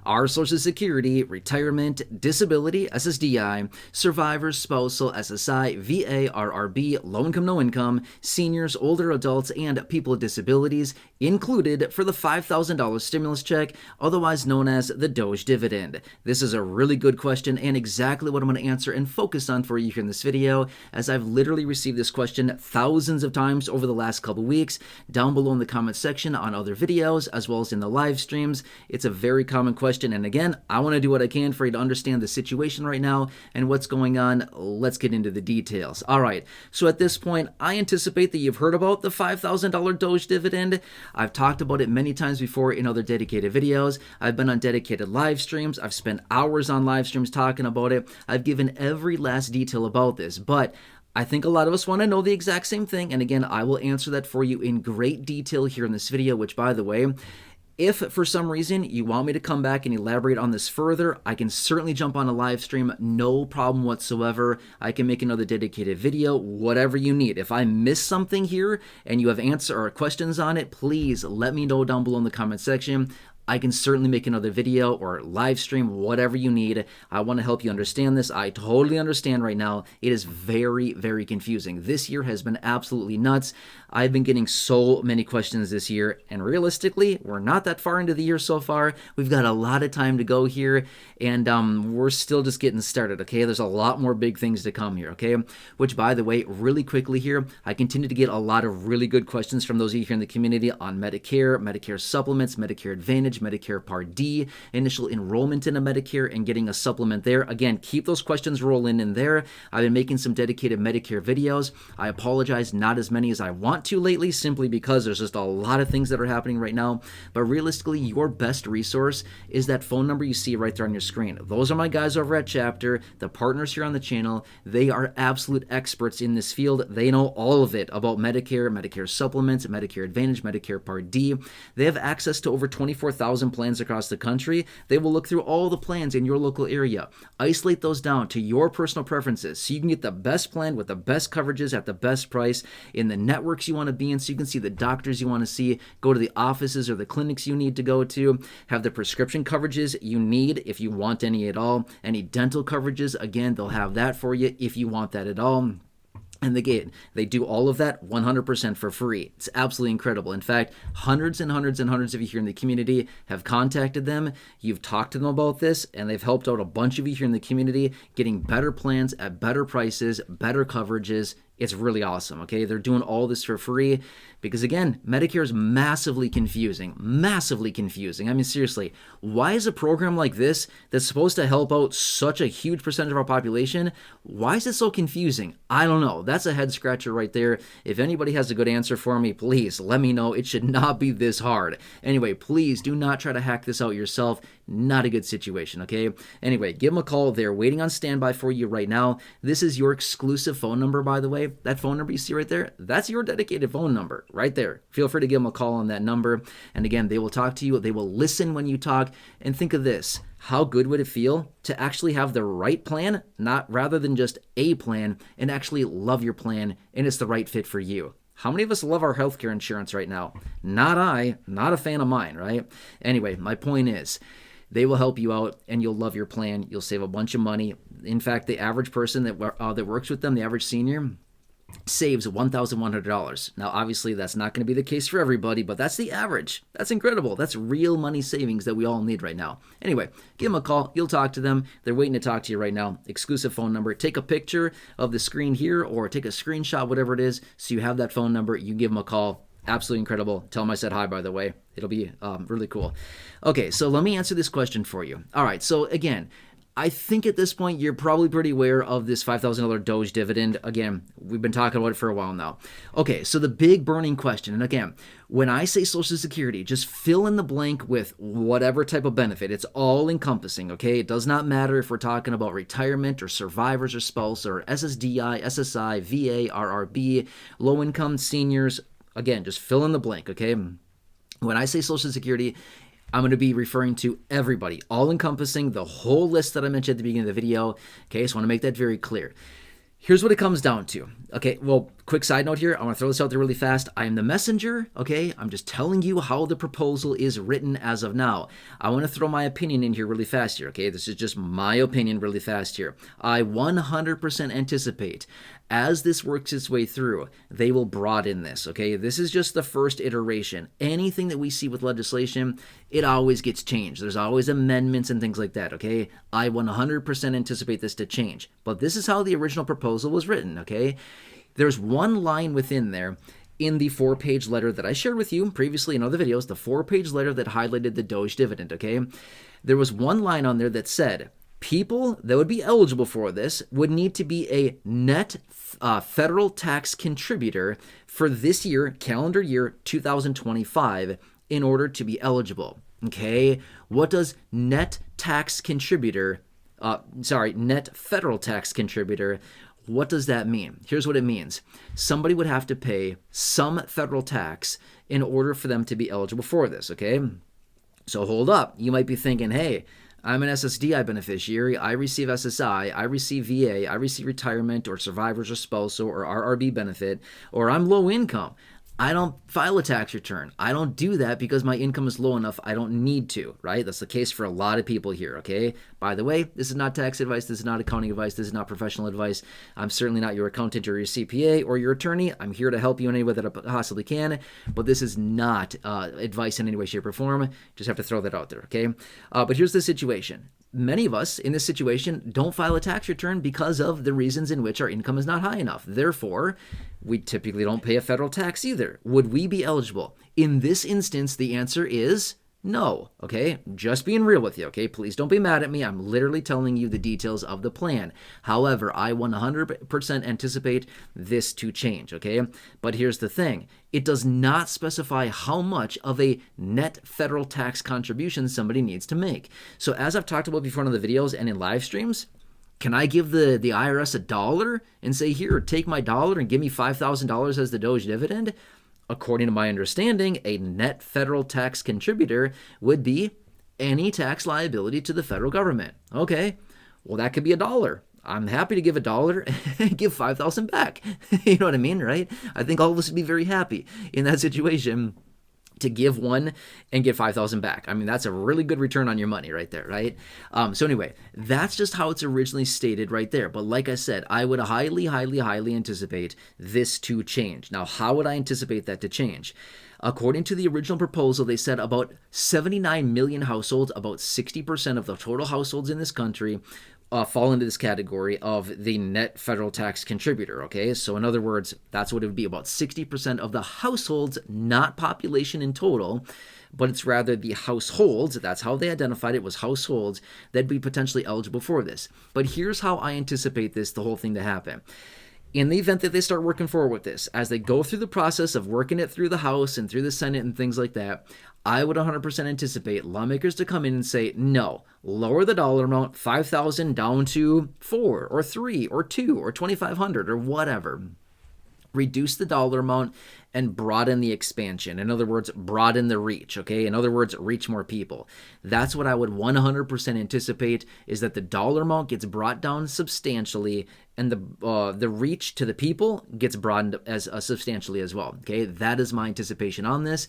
are Social Security, retirement, disability, SSDI, survivors, spousal, SSI, VA, RRB, low income, no income, seniors, older adults, and people with disabilities included for the $5,000 stimulus check, otherwise known as the Doge dividend? This is a really good question and exactly what I'm going to answer and focus on for you here in this video, as I've literally received this question thousands of times over the last couple weeks, down below in the comment section on other videos, as well as in the live streams. It's a very common question, and again, I want to do what I can for you to understand the situation right now and what's going on. Let's get into the details. All right, so at this point, I anticipate that you've heard about the $5,000 Doge dividend. I've talked about it many times before in other dedicated videos. I've been on dedicated live streams. I've spent hours on live streams talking about it. I've given every last detail about this, but I think a lot of us want to know the exact same thing, and again, I will answer that for you in great detail here in this video, which, by the way, if for some reason you want me to come back and elaborate on this further, I can certainly jump on a live stream, no problem whatsoever. I can make another dedicated video, whatever you need. If I miss something here and you have answers or questions on it, please let me know down below in the comment section. I can certainly make another video or live stream, whatever you need. I want to help you understand this. I totally understand right now. It is very, very confusing. This year has been absolutely nuts. I've been getting so many questions this year, and realistically, we're not that far into the year so far. We've got a lot of time to go here, and we're still just getting started, okay? There's a lot more big things to come here, okay? Which, by the way, really quickly here, I continue to get a lot of really good questions from those of you here in the community on Medicare, Medicare Supplements, Medicare Advantage, Medicare Part D, initial enrollment in a Medicare and getting a supplement there. Again, keep those questions rolling in there. I've been making some dedicated Medicare videos. I apologize, not as many as I want to lately, simply because there's just a lot of things that are happening right now. But realistically, your best resource is that phone number you see right there on your screen. Those are my guys over at Chapter, the partners here on the channel. They are absolute experts in this field. They know all of it about Medicare, Medicare Supplements, Medicare Advantage, Medicare Part D. They have access to over 24,000 plans across the country. They will look through all the plans in your local area, isolate those down to your personal preferences so you can get the best plan with the best coverages at the best price in the networks you want to be in, so you can see the doctors you want to see, go to the offices or the clinics you need to go to, have the prescription coverages you need if you want any at all, any dental coverages, again, they'll have that for you if you want that at all. And they do all of that 100% for free. It's absolutely incredible. In fact, hundreds and hundreds and hundreds of you here in the community have contacted them. You've talked to them about this, and they've helped out a bunch of you here in the community getting better plans at better prices, better coverages. It's really awesome, okay? They're doing all this for free because, again, Medicare is massively confusing. Massively confusing. I mean, seriously, why is a program like this that's supposed to help out such a huge percentage of our population, why is it so confusing? I don't know. That's a head scratcher right there. If anybody has a good answer for me, please let me know. It should not be this hard. Anyway, please do not try to hack this out yourself. Not a good situation, okay? Anyway, give them a call. They're waiting on standby for you right now. This is your exclusive phone number, by the way. That phone number you see right there, that's your dedicated phone number right there. Feel free to give them a call on that number. And again, they will talk to you. They will listen when you talk. And think of this. How good would it feel to actually have the right plan, not rather than just a plan, and actually love your plan and it's the right fit for you? How many of us love our healthcare insurance right now? Not I, not a fan of mine, right? Anyway, my point is, they will help you out, and you'll love your plan. You'll save a bunch of money. In fact, the average person that works with them, the average senior, saves $1,100. Now, obviously, that's not going to be the case for everybody, but that's the average. That's incredible. That's real money savings that we all need right now. Anyway, give them a call. You'll talk to them. They're waiting to talk to you right now. Exclusive phone number. Take a picture of the screen here or take a screenshot, whatever it is, so you have that phone number. You give them a call. Absolutely incredible. Tell them I said hi, by the way. It'll be really cool. Okay, so let me answer this question for you. All right, so again, I think at this point you're probably pretty aware of this $5,000 Doge dividend. Again, we've been talking about it for a while now. Okay, so the big burning question, and again, when I say Social Security, just fill in the blank with whatever type of benefit. It's all encompassing, okay? It does not matter if we're talking about retirement or survivors or spouse or SSDI, SSI, VA, RRB, low income, seniors. Again, just fill in the blank, okay? When I say Social Security, I'm going to be referring to everybody, all-encompassing, the whole list that I mentioned at the beginning of the video. Okay, so I want to make that very clear. Here's what it comes down to. Okay, well, quick side note here. I want to throw this out there really fast. I am the messenger, okay? I'm just telling you how the proposal is written as of now. I want to throw my opinion in here really fast here, okay? This is just my opinion really fast here. I 100% anticipate as this works its way through, they will broaden this, okay? This is just the first iteration. Anything that we see with legislation, it always gets changed. There's always amendments and things like that, okay? I 100% anticipate this to change. But this is how the original proposal was written, okay? There's one line within there in the 4-page letter that I shared with you previously in other videos, the 4-page letter that highlighted the Doge dividend, okay? There was one line on there that said, people that would be eligible for this would need to be a net federal tax contributor for this year, calendar year 2025, in order to be eligible. Okay, what does net federal tax contributor, what does that mean? Here's what it means. Somebody would have to pay some federal tax in order for them to be eligible for this, okay? So hold up. You might be thinking, hey, I'm an SSDI beneficiary. I receive SSI. I receive VA. I receive retirement or survivors or spousal or RRB benefit, or I'm low income. I don't file a tax return. I don't do that because my income is low enough. I don't need to, right? That's the case for a lot of people here, okay? By the way, this is not tax advice. This is not accounting advice. This is not professional advice. I'm certainly not your accountant or your CPA or your attorney. I'm here to help you in any way that I possibly can, but this is not advice in any way, shape, or form. Just have to throw that out there, okay? But here's the situation. Many of us in this situation don't file a tax return because of the reasons in which our income is not high enough. Therefore, we typically don't pay a federal tax either. Would we be eligible? In this instance, the answer is no, okay? Just being real with you, okay? Please don't be mad at me. I'm literally telling you the details of the plan. However, I 100% anticipate this to change, okay? But here's the thing. It does not specify how much of a net federal tax contribution somebody needs to make. So as I've talked about before in the videos and in live streams, can I give the IRS $1 and say, here, take my dollar and give me $5,000 as the Doge dividend? According to my understanding, a net federal tax contributor would be any tax liability to the federal government. Okay, well, that could be $1. I'm happy to give $1 and give $5,000 back. You know what I mean, right? I think all of us would be very happy in that situation to give $1 and get $5,000 back. I mean, that's a really good return on your money right there, right? So anyway, that's just how it's originally stated right there. But like I said, I would highly anticipate this to change. Now, how would I anticipate that to change? According to the original proposal, they said about 79 million households, about 60% of the total households in this country, fall into this category of the net federal tax contributor, okay? So in other words, that's what it would be, about 60% of the households, not population in total, but it's rather the households, that's how they identified it, was households that'd be potentially eligible for this. But here's how I anticipate the whole thing to happen. In the event that they start working forward with this, as they go through the process of working it through the House and through the Senate and things like that, I would 100% anticipate lawmakers to come in and say, no, lower the dollar amount, $5,000 down to $4 or $3 or $2 or $2,500 or whatever. Reduce the dollar amount and broaden the expansion. In other words, broaden the reach, okay? In other words, reach more people. That's what I would 100% anticipate, is that the dollar amount gets brought down substantially and the reach to the people gets broadened as substantially as well, okay? That is my anticipation on this.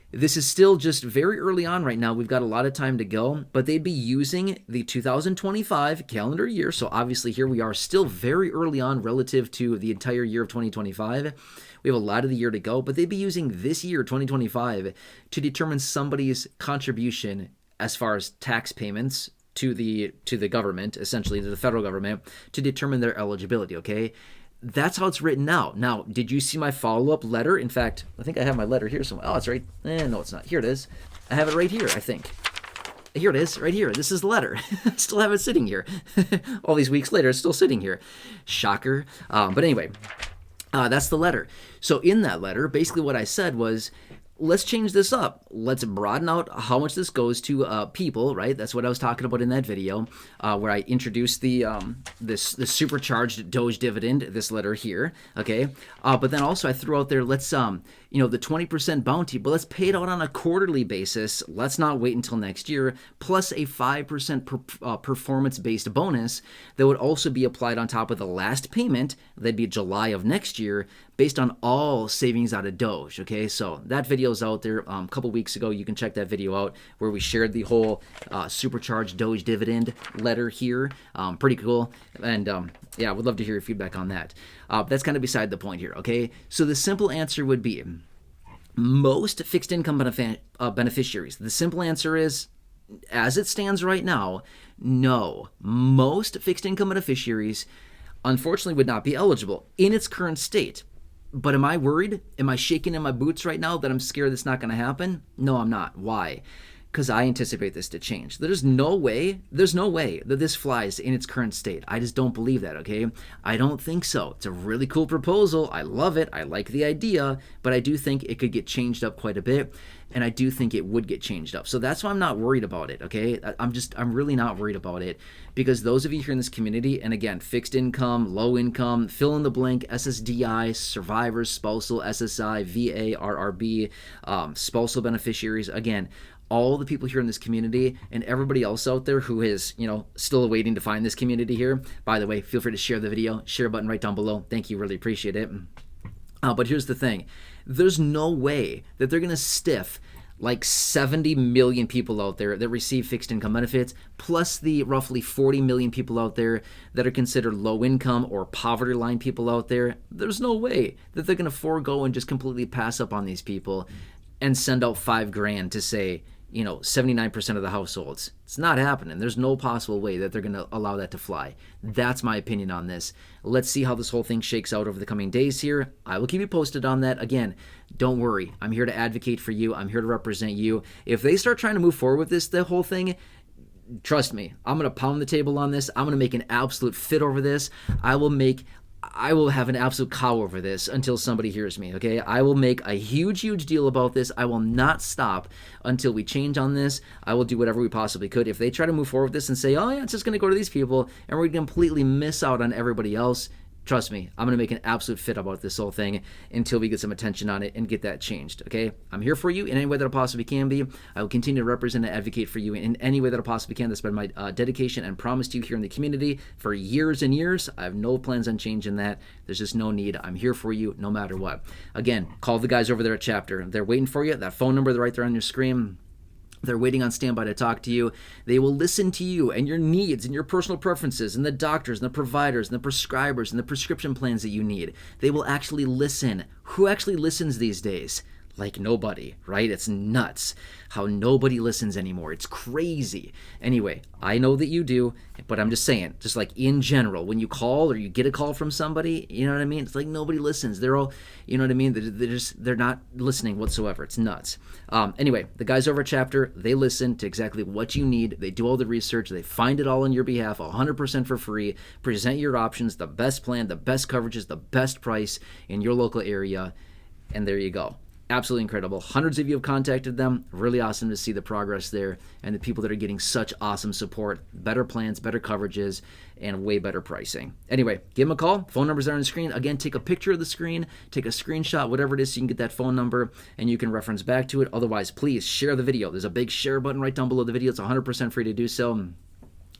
This is still just very early on right now. We've got a lot of time to go, but they'd be using the 2025 calendar year. So obviously here we are still very early on relative to the entire year of 2025. We have a lot of the year to go, but they'd be using this year, 2025, to determine somebody's contribution as far as tax payments to the government, essentially to the federal government, to determine their eligibility, okay? That's how it's written out. Now, did you see my follow-up letter? In fact, I think I have my letter here somewhere. Oh, it's right. No, it's not. Here it is. I have it right here, I think. Here it is, right here. This is the letter. I still have it sitting here. All these weeks later, it's still sitting here. Shocker. But anyway, that's the letter. So in that letter, basically what I said was, let's change this up. Let's broaden out how much this goes to people, right? That's what I was talking about in that video where I introduced the this supercharged Doge dividend, this letter here, okay? But then also I threw out there, let's the 20% bounty, but let's pay it out on a quarterly basis. Let's not wait until next year, plus a 5% performance-based bonus that would also be applied on top of the last payment. That'd be July of next year, based on all savings out of Doge, okay? So that video's out there a couple weeks ago. You can check that video out where we shared the whole supercharged Doge dividend letter here. Pretty cool. And yeah, I would love to hear your feedback on that. That's kind of beside the point here, okay? So the simple answer would be most fixed income beneficiaries. The simple answer is, as it stands right now, no. Most fixed income beneficiaries, unfortunately, would not be eligible in its current state. But am I worried? Am I shaking in my boots right now that I'm scared that's not going to happen? No, I'm not. Why? Because I anticipate this to change. There's no way that this flies in its current state. I just don't believe that, okay? I don't think so. It's a really cool proposal. I love it. I like the idea, but I do think it could get changed up quite a bit, and I do think it would get changed up. So that's why I'm not worried about it, okay? I'm really not worried about it, because those of you here in this community, and again, fixed income, low income, fill in the blank, SSDI, survivors, spousal, SSI, VA, RRB, spousal beneficiaries, again, all the people here in this community and everybody else out there who is, still waiting to find this community here. By the way, feel free to share the video, share button right down below. Thank you, really appreciate it. But here's the thing. There's no way that they're going to stiff like 70 million people out there that receive fixed income benefits, plus the roughly 40 million people out there that are considered low income or poverty line people out there. There's no way that they're going to forego and just completely pass up on these people and send out $5,000 to say, 79% of the households. It's not happening. There's no possible way that they're going to allow that to fly. That's my opinion on this. Let's see how this whole thing shakes out over the coming days here. I will keep you posted on that. Again, don't worry. I'm here to advocate for you. I'm here to represent you. If they start trying to move forward with the whole thing, trust me, I'm going to pound the table on this. I'm going to make an absolute fit over this. I will have an absolute cow over this until somebody hears me, okay? I will make a huge, huge deal about this. I will not stop until we change on this. I will do whatever we possibly could. If they try to move forward with this and say, oh yeah, it's just going to go to these people, and we're going to completely miss out on everybody else, trust me, I'm going to make an absolute fit about this whole thing until we get some attention on it and get that changed, okay? I'm here for you in any way that I possibly can be. I will continue to represent and advocate for you in any way that I possibly can. That's been my dedication and promise to you here in the community for years and years. I have no plans on changing that. There's just no need. I'm here for you no matter what. Again, call the guys over there at Chapter. They're waiting for you. That phone number right there on your screen. They're waiting on standby to talk to you. They will listen to you and your needs and your personal preferences and the doctors and the providers and the prescribers and the prescription plans that you need. They will actually listen. Who actually listens these days? Like nobody, right? It's nuts how nobody listens anymore. It's crazy. Anyway, I know that you do, but I'm just saying, just like in general, when you call or you get a call from somebody, you know what I mean? It's like nobody listens. They're all, you know what I mean? They're not listening whatsoever. It's nuts. Anyway, the guys over at Chapter, they listen to exactly what you need. They do all the research. They find it all on your behalf, 100% for free. Present your options, the best plan, the best coverages, the best price in your local area, and there you go. Absolutely incredible. Hundreds of you have contacted them. Really awesome to see the progress there and the people that are getting such awesome support, better plans, better coverages, and way better pricing. Anyway, give them a call. Phone numbers are on the screen. Again, take a picture of the screen, take a screenshot, whatever it is, so you can get that phone number and you can reference back to it. Otherwise, please share the video. There's a big share button right down below the video. It's 100% free to do so.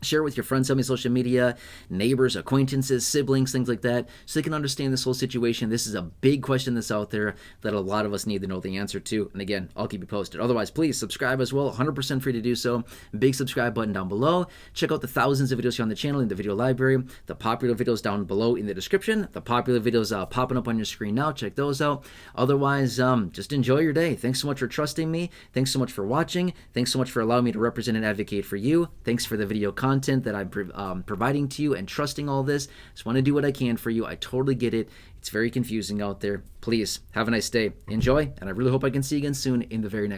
Share it with your friends on social media, neighbors, acquaintances, siblings, things like that, so they can understand this whole situation. This is a big question that's out there that a lot of us need to know the answer to. And again, I'll keep you posted. Otherwise, please subscribe as well. 100% free to do so. Big subscribe button down below. Check out the thousands of videos here on the channel in the video library. The popular videos down below in the description. The popular videos popping up on your screen now. Check those out. Otherwise, just enjoy your day. Thanks so much for trusting me. Thanks so much for watching. Thanks so much for allowing me to represent and advocate for you. Thanks for the video content that I'm providing to you and trusting all this. Just want to do what I can for you. I totally get it. It's very confusing out there. Please have a nice day. Enjoy, and I really hope I can see you again soon in the very next